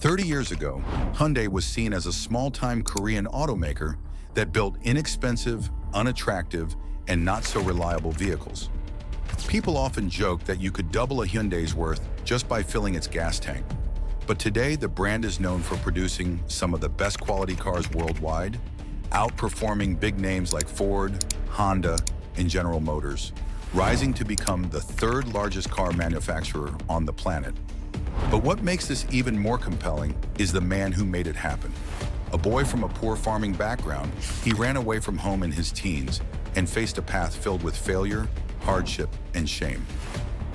30 years ago, Hyundai was seen as a small-time Korean automaker that built inexpensive, unattractive, and not-so-reliable vehicles. People often joke that you could double a Hyundai's worth just by filling its gas tank. But today, the brand is known for producing some of the best quality cars worldwide, outperforming big names like Ford, Honda, and General Motors, rising to become the third largest car manufacturer on the planet. But what makes this even more compelling is the man who made it happen. A boy from a poor farming background, he ran away from home in his teens and faced a path filled with failure, hardship, and shame.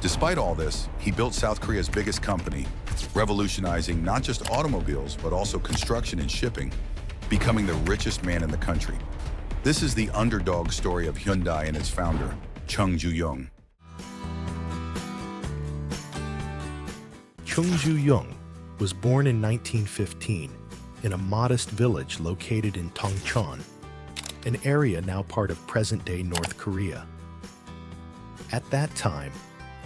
Despite all this, he built South Korea's biggest company, revolutionizing not just automobiles, but also construction and shipping, becoming the richest man in the country. This is the underdog story of Hyundai and its founder, Chung Ju-young. Chung Ju-young was born in 1915 in a modest village located in Tongcheon, an area now part of present-day North Korea. At that time,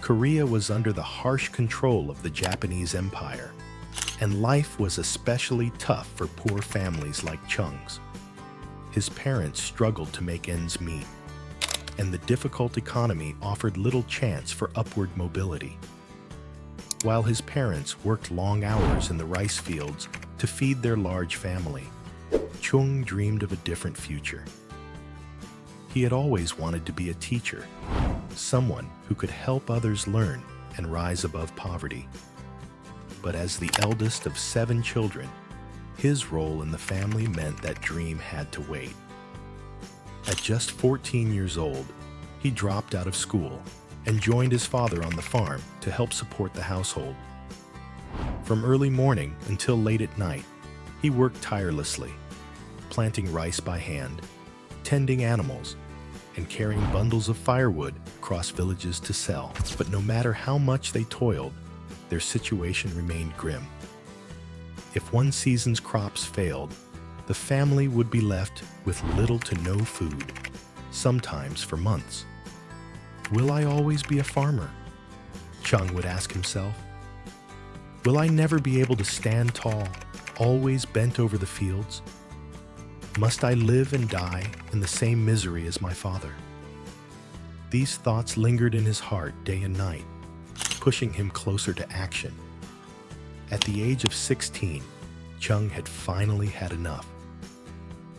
Korea was under the harsh control of the Japanese Empire, and life was especially tough for poor families like Chung's. His parents struggled to make ends meet, and the difficult economy offered little chance for upward mobility. While his parents worked long hours in the rice fields to feed their large family, Chung dreamed of a different future. He had always wanted to be a teacher, someone who could help others learn and rise above poverty. But as the eldest of 7 children, his role in the family meant that dream had to wait. At just 14 years old, he dropped out of school and joined his father on the farm to help support the household. From early morning until late at night, he worked tirelessly, planting rice by hand, tending animals, and carrying bundles of firewood across villages to sell. But no matter how much they toiled, their situation remained grim. If one season's crops failed, the family would be left with little to no food, sometimes for months. Will I always be a farmer? Chung would ask himself. Will I never be able to stand tall, always bent over the fields? Must I live and die in the same misery as my father? These thoughts lingered in his heart day and night, pushing him closer to action. At the age of 16, Chung had finally had enough.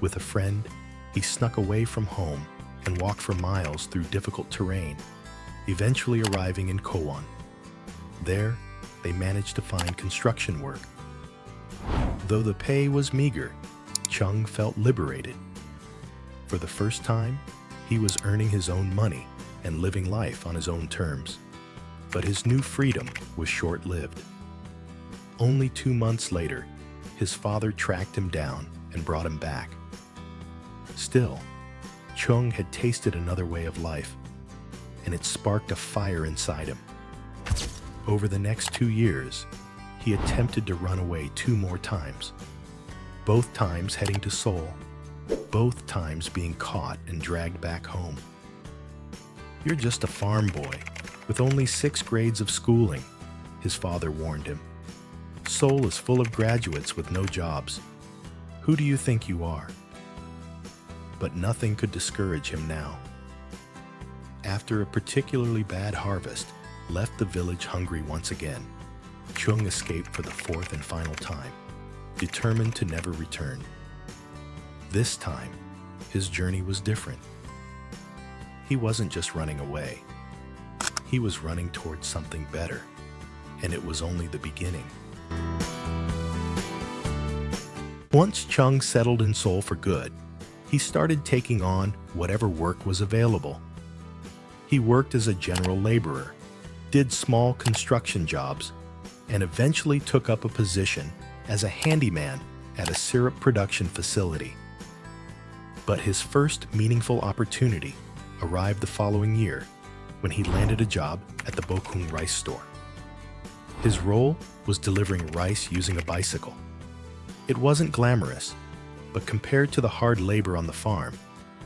With a friend, he snuck away from home and walked for miles through difficult terrain, eventually arriving in Kowon. There, they managed to find construction work. Though the pay was meager, Chung felt liberated. For the first time, he was earning his own money and living life on his own terms. But his new freedom was short-lived. Only 2 months later, his father tracked him down and brought him back. Still, Chung had tasted another way of life, and it sparked a fire inside him. Over the next 2 years, he attempted to run away 2 more times, both times heading to Seoul, both times being caught and dragged back home. "You're just a farm boy, with only 6 grades of schooling," his father warned him. "Seoul is full of graduates with no jobs. Who do you think you are?" But nothing could discourage him now. After a particularly bad harvest left the village hungry once again, Chung escaped for the 4th and final time, determined to never return. This time, his journey was different. He wasn't just running away. He was running towards something better, and it was only the beginning. Once Chung settled in Seoul for good, he started taking on whatever work was available. He worked as a general laborer, did small construction jobs, and eventually took up a position as a handyman at a syrup production facility. But his first meaningful opportunity arrived the following year when he landed a job at the Bokkung rice store. His role was delivering rice using a bicycle. It wasn't glamorous, but compared to the hard labor on the farm,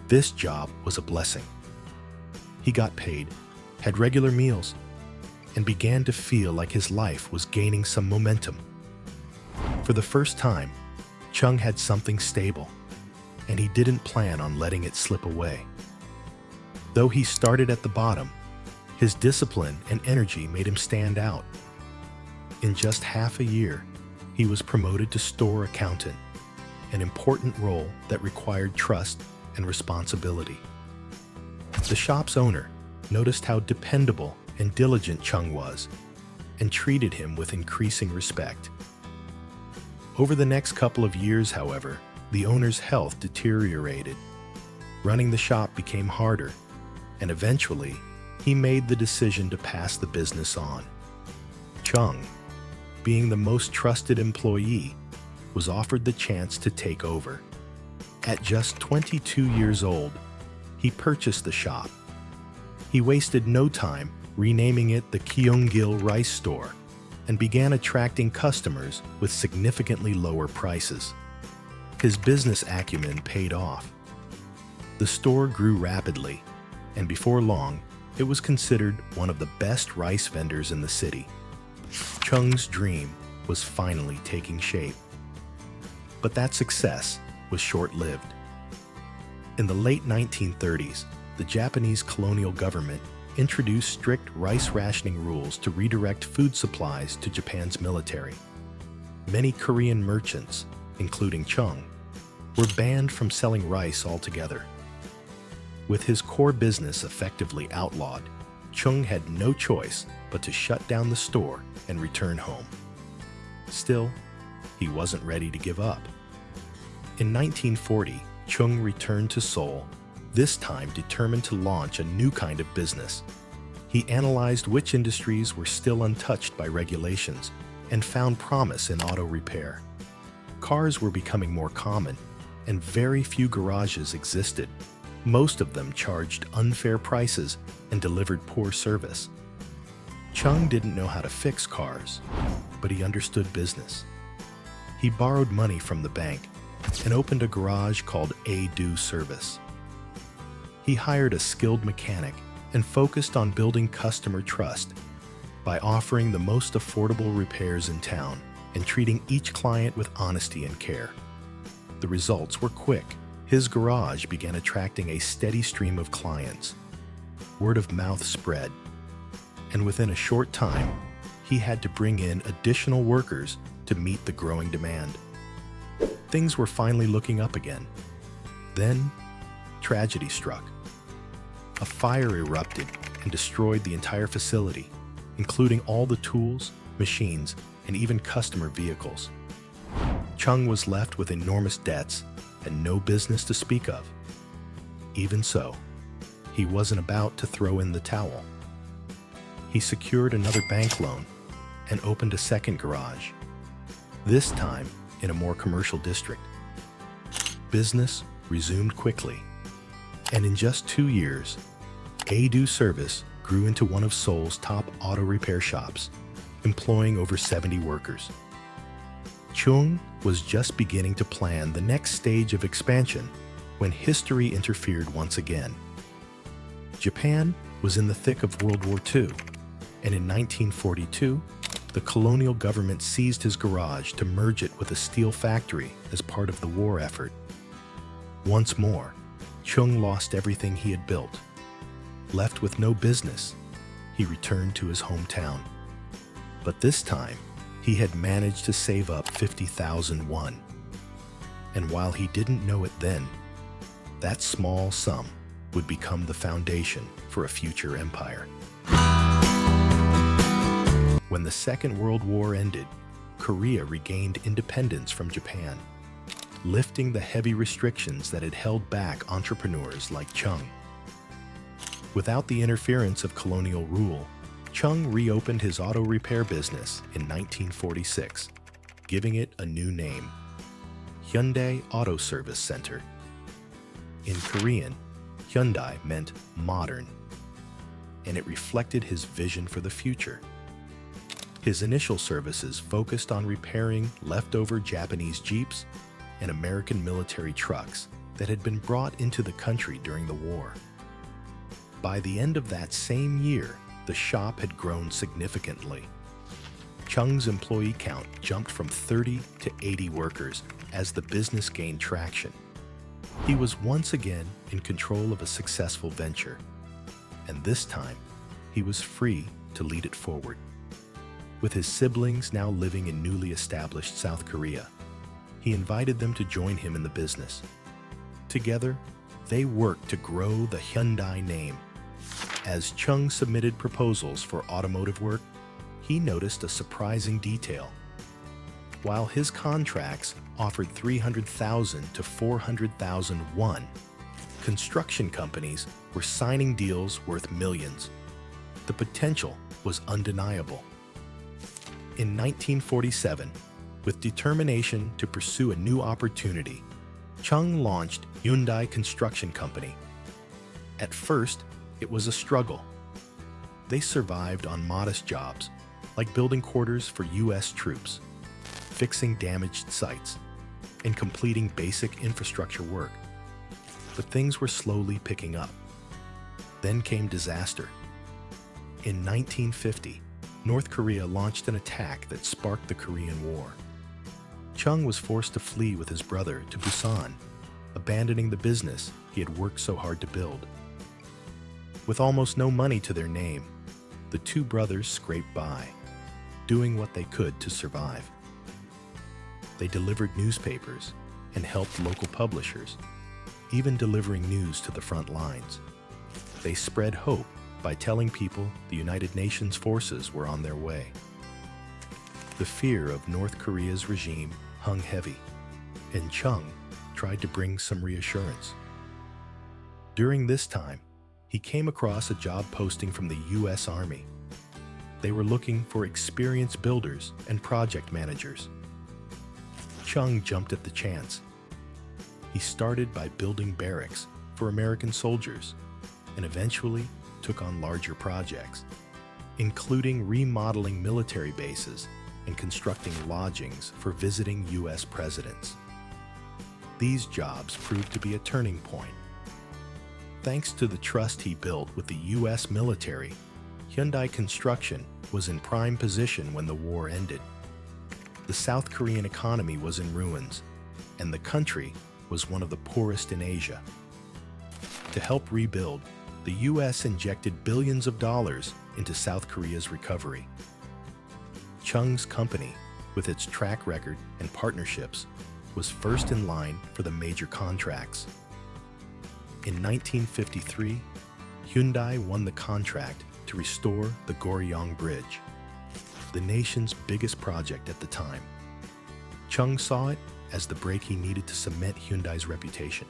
this job was a blessing. He got paid, had regular meals, and began to feel like his life was gaining some momentum. For the first time, Chung had something stable, and he didn't plan on letting it slip away. Though he started at the bottom, his discipline and energy made him stand out. In just half a year, he was promoted to store accountant, an important role that required trust and responsibility. The shop's owner noticed how dependable and diligent Chung was and treated him with increasing respect. Over the next couple of years, however, the owner's health deteriorated. Running the shop became harder, and eventually, he made the decision to pass the business on. Chung, being the most trusted employee, was offered the chance to take over. At just 22 years old, he purchased the shop. He wasted no time renaming it the Gyeonggil Rice Store and began attracting customers with significantly lower prices. His business acumen paid off. The store grew rapidly, and before long, it was considered one of the best rice vendors in the city. Chung's dream was finally taking shape. But that success was short-lived. In the late 1930s, the Japanese colonial government introduced strict rice rationing rules to redirect food supplies to Japan's military. Many Korean merchants, including Chung, were banned from selling rice altogether. With his core business effectively outlawed, Chung had no choice but to shut down the store and return home. Still, he wasn't ready to give up. In 1940, Chung returned to Seoul, this time determined to launch a new kind of business. He analyzed which industries were still untouched by regulations and found promise in auto repair. Cars were becoming more common, and very few garages existed. Most of them charged unfair prices and delivered poor service. Chung didn't know how to fix cars, but he understood business. He borrowed money from the bank and opened a garage called A-Do Service. He hired a skilled mechanic and focused on building customer trust by offering the most affordable repairs in town and treating each client with honesty and care. The results were quick. His garage began attracting a steady stream of clients. Word of mouth spread, and within a short time, he had to bring in additional workers to meet the growing demand. Things were finally looking up again. Then, tragedy struck. A fire erupted and destroyed the entire facility, including all the tools, machines, and even customer vehicles. Chung was left with enormous debts and no business to speak of. Even so, he wasn't about to throw in the towel. He secured another bank loan and opened a second garage, this time in a more commercial district. Business resumed quickly, and in just 2 years, A-Do Service grew into one of Seoul's top auto repair shops, employing over 70 workers. Chung was just beginning to plan the next stage of expansion when history interfered once again. Japan was in the thick of World War II, and in 1942, the colonial government seized his garage to merge it with a steel factory as part of the war effort. Once more, Chung lost everything he had built. Left with no business, he returned to his hometown. But this time, he had managed to save up 50,000 won. And while he didn't know it then, that small sum would become the foundation for a future empire. When the Second World War ended, Korea regained independence from Japan, lifting the heavy restrictions that had held back entrepreneurs like Chung. Without the interference of colonial rule, Chung reopened his auto repair business in 1946, giving it a new name, Hyundai Auto Service Center. In Korean, Hyundai meant modern, and it reflected his vision for the future. His initial services focused on repairing leftover Japanese Jeeps and American military trucks that had been brought into the country during the war. By the end of that same year, the shop had grown significantly. Chung's employee count jumped from 30 to 80 workers as the business gained traction. He was once again in control of a successful venture, and this time, he was free to lead it forward. With his siblings now living in newly established South Korea, he invited them to join him in the business. Together, they worked to grow the Hyundai name. As Chung submitted proposals for automotive work, he noticed a surprising detail. While his contracts offered 300,000 to 400,000 won, construction companies were signing deals worth millions. The potential was undeniable. In 1947, with determination to pursue a new opportunity, Chung launched Hyundai Construction Company. At first, it was a struggle. They survived on modest jobs, like building quarters for U.S. troops, fixing damaged sites, and completing basic infrastructure work. But things were slowly picking up. Then came disaster. In 1950, North Korea launched an attack that sparked the Korean War. Chung was forced to flee with his brother to Busan, abandoning the business he had worked so hard to build. With almost no money to their name, the two brothers scraped by, doing what they could to survive. They delivered newspapers and helped local publishers, even delivering news to the front lines. They spread hope by telling people the United Nations forces were on their way. The fear of North Korea's regime hung heavy, and Chung tried to bring some reassurance. During this time, he came across a job posting from the U.S. Army. They were looking for experienced builders and project managers. Chung jumped at the chance. He started by building barracks for American soldiers and eventually took on larger projects, including remodeling military bases and constructing lodgings for visiting U.S. presidents. These jobs proved to be a turning point. Thanks to the trust he built with the U.S. military, Hyundai Construction was in prime position when the war ended. The South Korean economy was in ruins, and the country was one of the poorest in Asia. To help rebuild, the U.S. injected billions of dollars into South Korea's recovery. Chung's company, with its track record and partnerships, was first in line for the major contracts. In 1953, Hyundai won the contract to restore the Goryeo Bridge, the nation's biggest project at the time. Chung saw it as the break he needed to cement Hyundai's reputation.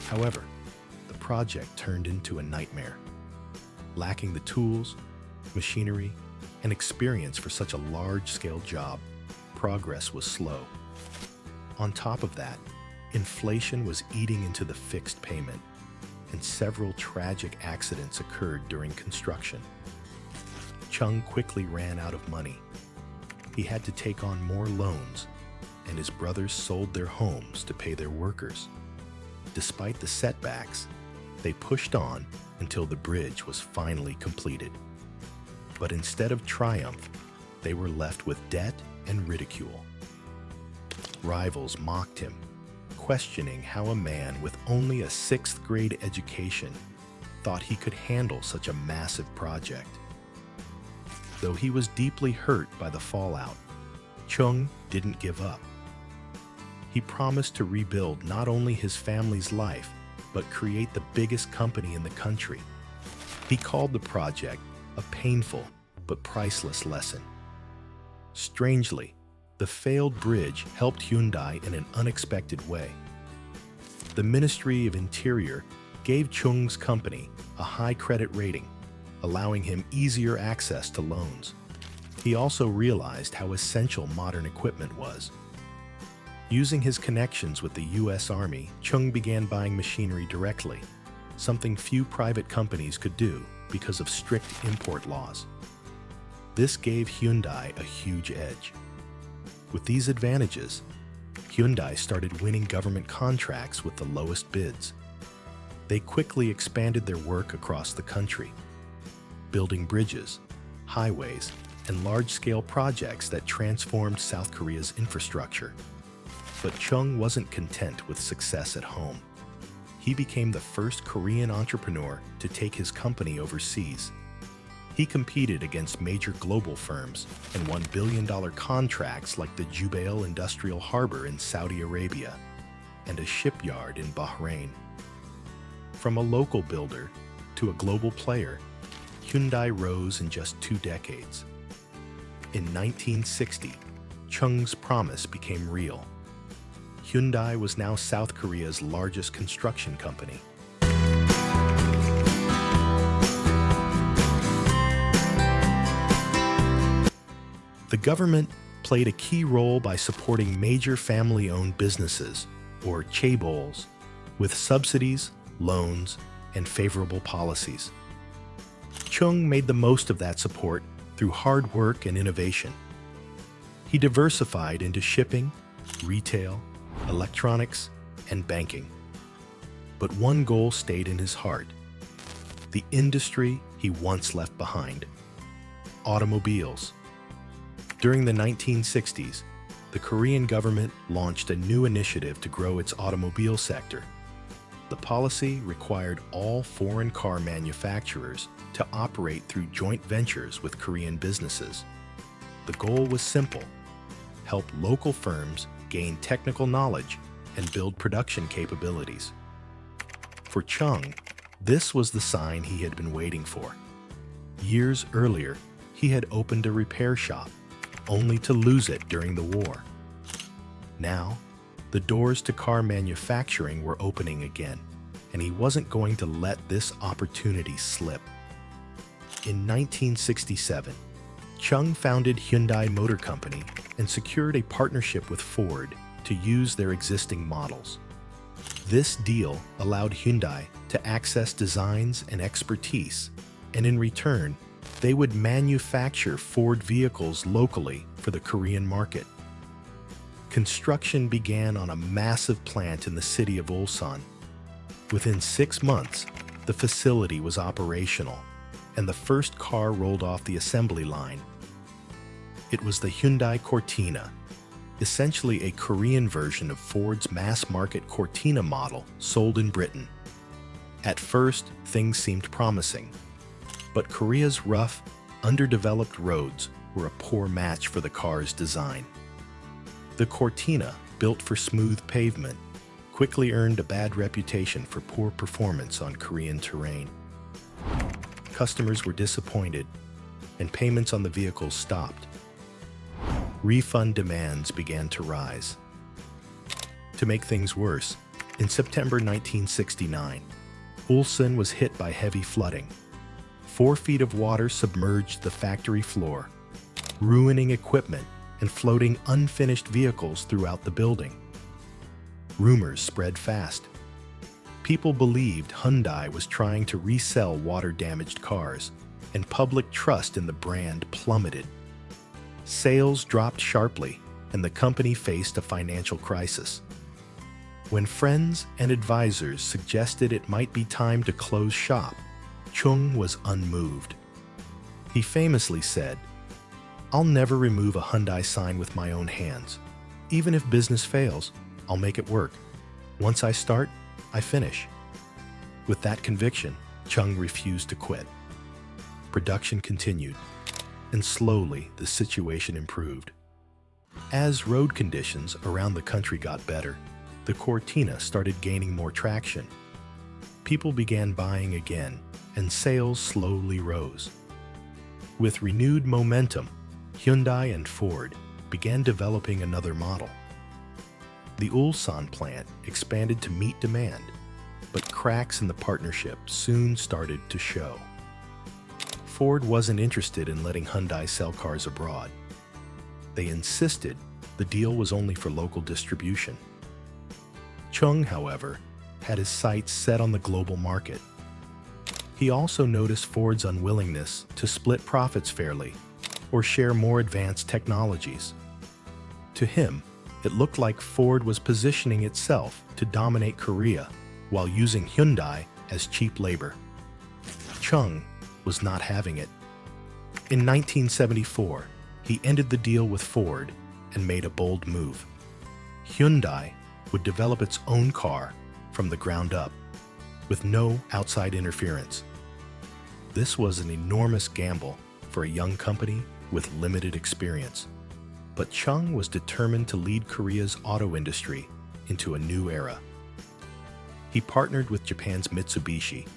However, the project turned into a nightmare. Lacking the tools, machinery, and experience for such a large-scale job, progress was slow. On top of that, inflation was eating into the fixed payment, and several tragic accidents occurred during construction. Chung quickly ran out of money. He had to take on more loans, and his brothers sold their homes to pay their workers. Despite the setbacks, they pushed on until the bridge was finally completed. But instead of triumph, they were left with debt and ridicule. Rivals mocked him, questioning how a man with only a 6th grade education thought he could handle such a massive project. Though he was deeply hurt by the fallout, Chung didn't give up. He promised to rebuild not only his family's life, but create the biggest company in the country. He called the project a painful but priceless lesson. Strangely, the failed bridge helped Hyundai in an unexpected way. The Ministry of Interior gave Chung's company a high credit rating, allowing him easier access to loans. He also realized how essential modern equipment was. Using his connections with the U.S. Army, Chung began buying machinery directly, something few private companies could do because of strict import laws. This gave Hyundai a huge edge. With these advantages, Hyundai started winning government contracts with the lowest bids. They quickly expanded their work across the country, building bridges, highways, and large-scale projects that transformed South Korea's infrastructure. But Chung wasn't content with success at home. He became the first Korean entrepreneur to take his company overseas. He competed against major global firms and won billion-dollar contracts like the Jubail Industrial Harbor in Saudi Arabia and a shipyard in Bahrain. From a local builder to a global player, Hyundai rose in just 2 decades. In 1960, Chung's promise became real. Hyundai was now South Korea's largest construction company. The government played a key role by supporting major family-owned businesses, or chaebols, with subsidies, loans, and favorable policies. Chung made the most of that support through hard work and innovation. He diversified into shipping, retail, electronics, and banking. But one goal stayed in his heart: the industry he once left behind: automobiles. During the 1960s, the Korean government launched a new initiative to grow its automobile sector. The policy required all foreign car manufacturers to operate through joint ventures with Korean businesses. The goal was simple: help local firms gain technical knowledge and build production capabilities. For Chung, this was the sign he had been waiting for. Years earlier, he had opened a repair shop, only to lose it during the war. Now, the doors to car manufacturing were opening again, and he wasn't going to let this opportunity slip. In 1967, Chung founded Hyundai Motor Company and secured a partnership with Ford to use their existing models. This deal allowed Hyundai to access designs and expertise, and in return, they would manufacture Ford vehicles locally for the Korean market. Construction began on a massive plant in the city of Ulsan. Within 6 months, the facility was operational, and the first car rolled off the assembly line. It was the Hyundai Cortina, essentially a Korean version of Ford's mass-market Cortina model sold in Britain. At first, things seemed promising, but Korea's rough, underdeveloped roads were a poor match for the car's design. The Cortina, built for smooth pavement, quickly earned a bad reputation for poor performance on Korean terrain. Customers were disappointed, and payments on the vehicles stopped. Refund demands began to rise. To make things worse, in September 1969, Ulsan was hit by heavy flooding. 4 feet of water submerged the factory floor, ruining equipment and floating unfinished vehicles throughout the building. Rumors spread fast. People believed Hyundai was trying to resell water-damaged cars, and public trust in the brand plummeted. Sales dropped sharply, and the company faced a financial crisis. When friends and advisors suggested it might be time to close shop, Chung was unmoved. He famously said, "I'll never remove a Hyundai sign with my own hands. Even if business fails, I'll make it work. Once I start, I finish." With that conviction, Chung refused to quit. Production continued, and slowly the situation improved. As road conditions around the country got better, the Cortina started gaining more traction. People began buying again, and sales slowly rose. With renewed momentum, Hyundai and Ford began developing another model. The Ulsan plant expanded to meet demand, but cracks in the partnership soon started to show. Ford wasn't interested in letting Hyundai sell cars abroad. They insisted the deal was only for local distribution. Chung, however, had his sights set on the global market. He also noticed Ford's unwillingness to split profits fairly or share more advanced technologies. To him, it looked like Ford was positioning itself to dominate Korea while using Hyundai as cheap labor. Chung was not having it. In 1974, he ended the deal with Ford and made a bold move. Hyundai would develop its own car from the ground up, with no outside interference. This was an enormous gamble for a young company with limited experience. But Chung was determined to lead Korea's auto industry into a new era. He partnered with Japan's Mitsubishi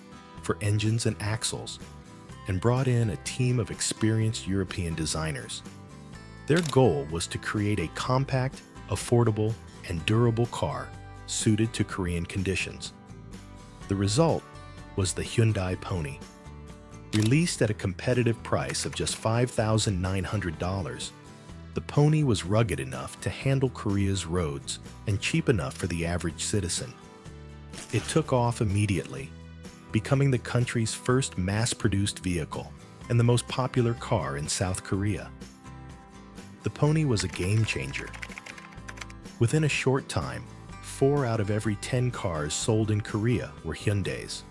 for engines and axles and brought in a team of experienced European designers. Their goal was to create a compact, affordable, and durable car suited to Korean conditions. The result was the Hyundai Pony. Released at a competitive price of just $5,900, the Pony was rugged enough to handle Korea's roads and cheap enough for the average citizen. It took off immediately, becoming the country's first mass-produced vehicle and the most popular car in South Korea. The Pony was a game-changer. Within a short time, 4 out of every 10 cars sold in Korea were Hyundais.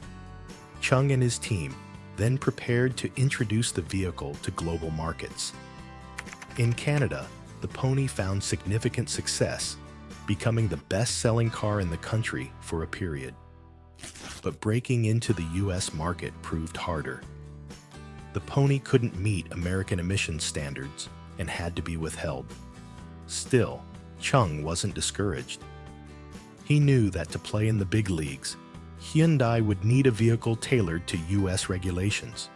Chung and his team then prepared to introduce the vehicle to global markets. In Canada, the Pony found significant success, becoming the best-selling car in the country for a period. But breaking into the US market proved harder. The Pony couldn't meet American emissions standards and had to be withheld. Still, Chung wasn't discouraged. He knew that to play in the big leagues, Hyundai would need a vehicle tailored to US regulations.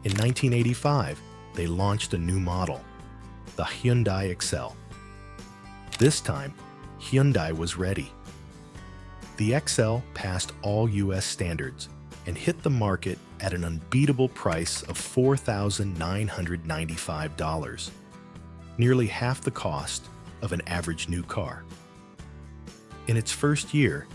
In 1985, they launched a new model, the Hyundai Excel. This time, Hyundai was ready. The Excel passed all US standards and hit the market at an unbeatable price of $4,995, nearly half the cost of an average new car. In its first year,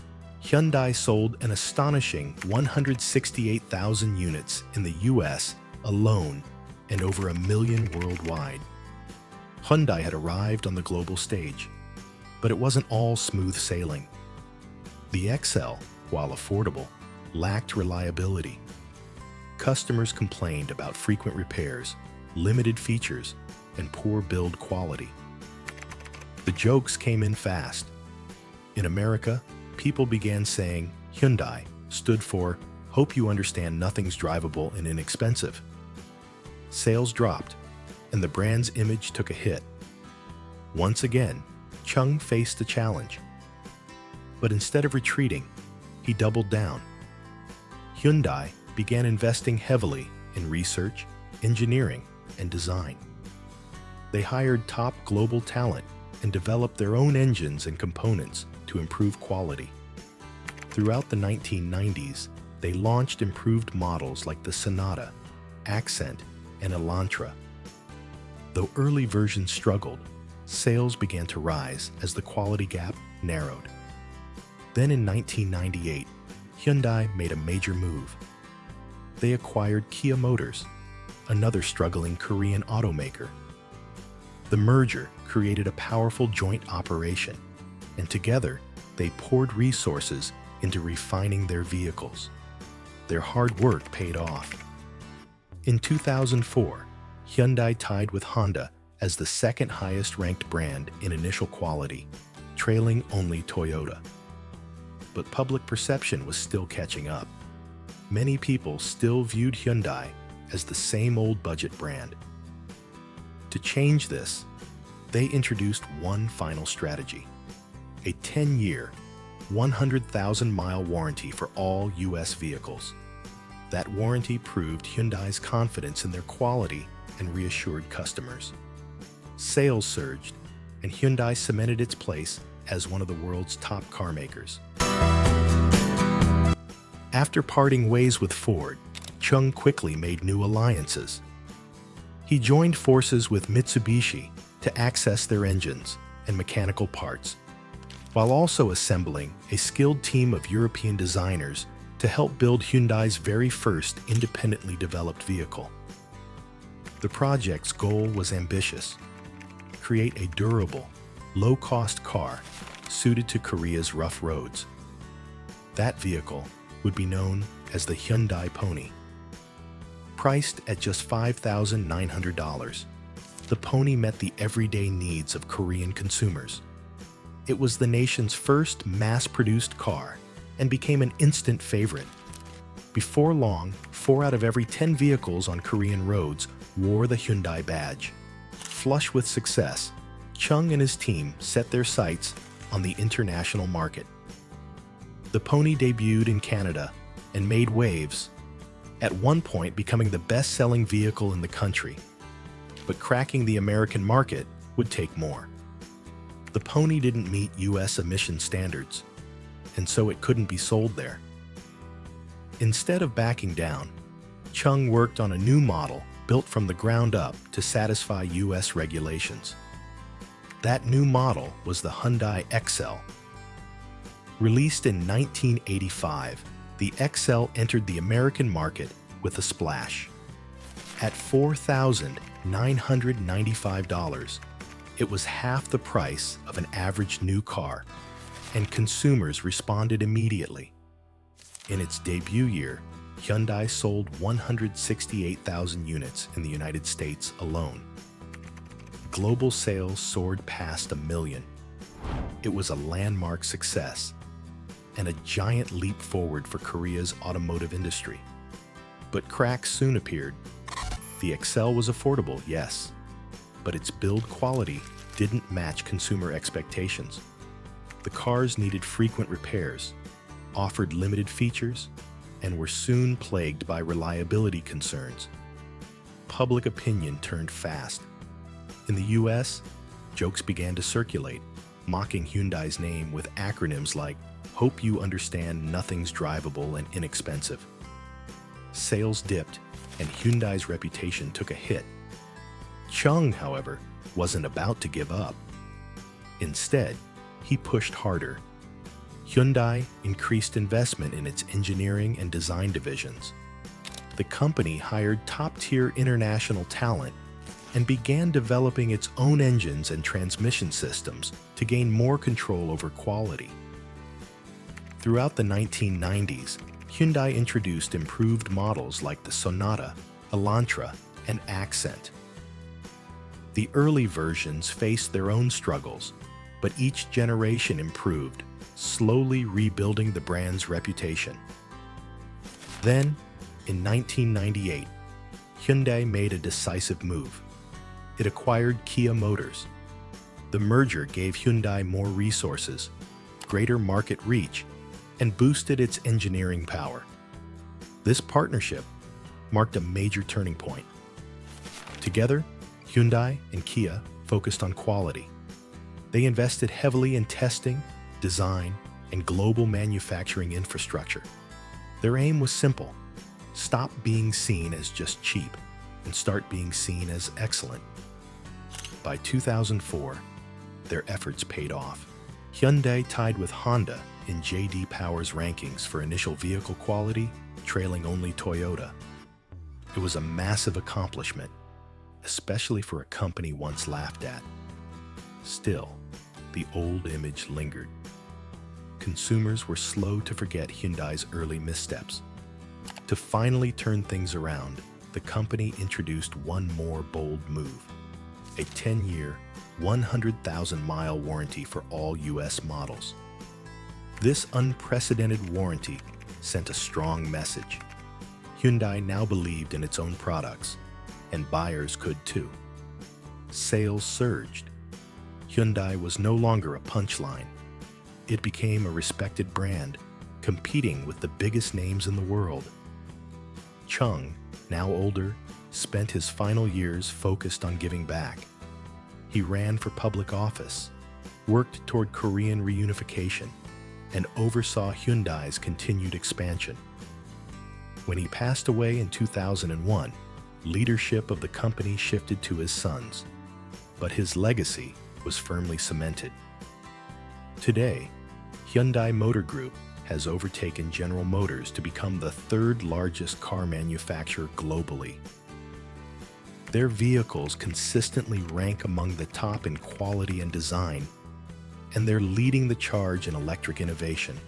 Hyundai sold an astonishing 168,000 units in the US alone and over 1 million worldwide. Hyundai had arrived on the global stage, but it wasn't all smooth sailing. The Excel, while affordable, lacked reliability. Customers complained about frequent repairs, limited features, and poor build quality. The jokes came in fast. In America, people began saying Hyundai stood for "Hope you understand nothing's drivable and inexpensive." Sales dropped, and the brand's image took a hit. Once again, Chung faced a challenge. But instead of retreating, he doubled down. Hyundai began investing heavily in research, engineering, and design. They hired top global talent and developed their own engines and components to improve quality. Throughout the 1990s, they launched improved models like the Sonata, Accent, and Elantra. Though early versions struggled, sales began to rise as the quality gap narrowed. Then in 1998, Hyundai made a major move. They acquired Kia Motors, another struggling Korean automaker. The merger created a powerful joint operation, and together they poured resources into refining their vehicles. Their hard work paid off. In 2004, Hyundai tied with Honda as the second highest ranked brand in initial quality, trailing only Toyota. But public perception was still catching up. Many people still viewed Hyundai as the same old budget brand. To change this, they introduced one final strategy: a 10-year, 100,000-mile warranty for all US vehicles. That warranty proved Hyundai's confidence in their quality and reassured customers. Sales surged, and Hyundai cemented its place as one of the world's top car makers. After parting ways with Ford, Chung quickly made new alliances. He joined forces with Mitsubishi to access their engines and mechanical parts, while also assembling a skilled team of European designers to help build Hyundai's very first independently developed vehicle. The project's goal was ambitious: create a durable, low-cost car suited to Korea's rough roads. That vehicle would be known as the Hyundai Pony. Priced at just $5,900, the Pony met the everyday needs of Korean consumers. It was the nation's first mass-produced car and became an instant favorite. Before long, 4 out of every 10 vehicles on Korean roads wore the Hyundai badge. Flush with success, Chung and his team set their sights on the international market. The Pony debuted in Canada and made waves, at one point becoming the best-selling vehicle in the country. But cracking the American market would take more. The Pony didn't meet US emission standards, and so it couldn't be sold there. Instead of backing down, Chung worked on a new model built from the ground up to satisfy US regulations. That new model was the Hyundai XL. Released in 1985, the XL entered the American market with a splash. At $4,995, it was half the price of an average new car, and consumers responded immediately. In its debut year, Hyundai sold 168,000 units in the United States alone. Global sales soared past 1 million. It was a landmark success and a giant leap forward for Korea's automotive industry. But cracks soon appeared. The XL was affordable, yes, but its build quality didn't match consumer expectations. The cars needed frequent repairs, offered limited features, and were soon plagued by reliability concerns. Public opinion turned fast. In the US, jokes began to circulate, mocking Hyundai's name with acronyms like "Hope you understand nothing's drivable and inexpensive." Sales dipped, and Hyundai's reputation took a hit. Chung, however, wasn't about to give up. Instead, he pushed harder. Hyundai increased investment in its engineering and design divisions. The company hired top-tier international talent and began developing its own engines and transmission systems to gain more control over quality. Throughout the 1990s, Hyundai introduced improved models like the Sonata, Elantra, and Accent. The early versions faced their own struggles, but each generation improved, slowly rebuilding the brand's reputation. Then, in 1998, Hyundai made a decisive move. It acquired Kia Motors. The merger gave Hyundai more resources, greater market reach, and boosted its engineering power. This partnership marked a major turning point. Together, Hyundai and Kia focused on quality. They invested heavily in testing, design, and global manufacturing infrastructure. Their aim was simple: stop being seen as just cheap and start being seen as excellent. By 2004, their efforts paid off. Hyundai tied with Honda in J.D. Power's rankings for initial vehicle quality, trailing only Toyota. It was a massive accomplishment, especially for a company once laughed at. Still, the old image lingered. Consumers were slow to forget Hyundai's early missteps. To finally turn things around, the company introduced one more bold move: a 10-year, 100,000-mile warranty for all U.S. models. This unprecedented warranty sent a strong message. Hyundai now believed in its own products, and buyers could too. Sales surged. Hyundai was no longer a punchline. It became a respected brand, competing with the biggest names in the world. Chung, now older, spent his final years focused on giving back. He ran for public office, worked toward Korean reunification, and oversaw Hyundai's continued expansion. When he passed away in 2001, leadership of the company shifted to his sons, but his legacy was firmly cemented. Today, Hyundai Motor Group has overtaken General Motors to become the third largest car manufacturer globally. Their vehicles consistently rank among the top in quality and design, and they're leading the charge in electric innovation.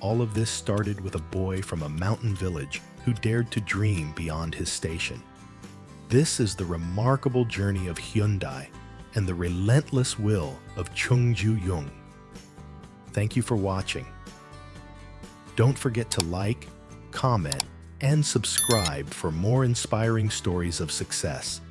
All of this started with a boy from a mountain village who dared to dream beyond his station. This is the remarkable journey of Hyundai and the relentless will of Chung Ju-young. Thank you for watching. Don't forget to like, comment, and subscribe for more inspiring stories of success.